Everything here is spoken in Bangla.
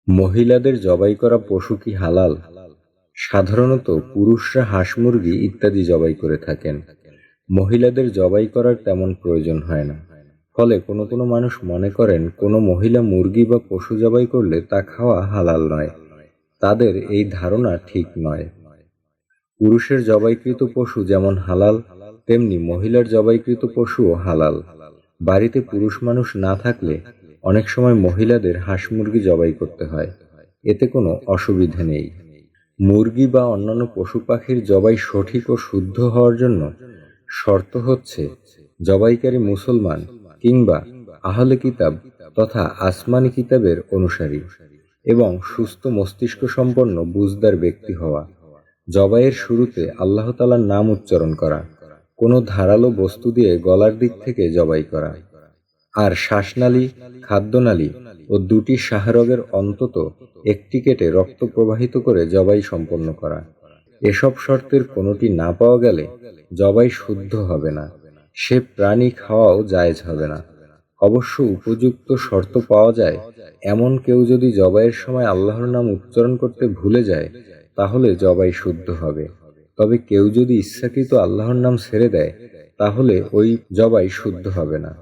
মহিলাদের জবাই করা পশু কি হালাল? সাধারণত পুরুষরা হাঁস মুরগি ইত্যাদি জবাই করে থাকেন। মহিলাদের জবাই করার তেমন প্রয়োজন হয় না। ফলে কোনো কোনো মানুষ মনে করেন কোনো মহিলা মুরগি বা পশু জবাই করলে তা খাওয়া হালাল নয়। তাদের এই ধারণা ঠিক নয়। পুরুষের জবাইকৃত পশু যেমন হালাল, তেমনি মহিলার জবাইকৃত পশুও হালাল। বাড়িতে পুরুষ মানুষ না থাকলে অনেক সময় মহিলাদের হাঁস মুরগি জবাই করতে হয়। এতে কোনো অসুবিধা নেই। মুরগি বা অন্যান্য পশু পাখির জবাই সঠিক ও শুদ্ধ হওয়ার জন্য শর্ত হচ্ছে জবাইকারী মুসলমান কিংবা আহলে কিতাব তথা আসমানি কিতাবের অনুসারী এবং সুস্থ মস্তিষ্ক সম্পন্ন বুঝদার ব্যক্তি হওয়া। জবাইয়ের শুরুতে আল্লাহ তাআলার নাম উচ্চারণ করা, কোনো ধারালো বস্তু দিয়ে গলার দিক থেকে জবাই করা, আর শ্বাসনালী, খাদ্যনালী ও দুটি শাহরগের অন্তত একটি কেটে রক্ত প্রবাহিত করে জবাই সম্পন্ন করা। এসব শর্তের কোনোটি না পাওয়া গেলে জবাই শুদ্ধ হবে না, সে প্রাণী খাওয়াও জায়েজ হবে না। অবশ্য উপযুক্ত শর্ত পাওয়া যায় এমন কেউ যদি জবাইয়ের সময় আল্লাহর নাম উচ্চারণ করতে ভুলে যায় তাহলে জবাই শুদ্ধ হবে। তবে কেউ যদি ইচ্ছাকৃত আল্লাহর নাম ছেড়ে দেয় তাহলে ওই জবাই শুদ্ধ হবে না।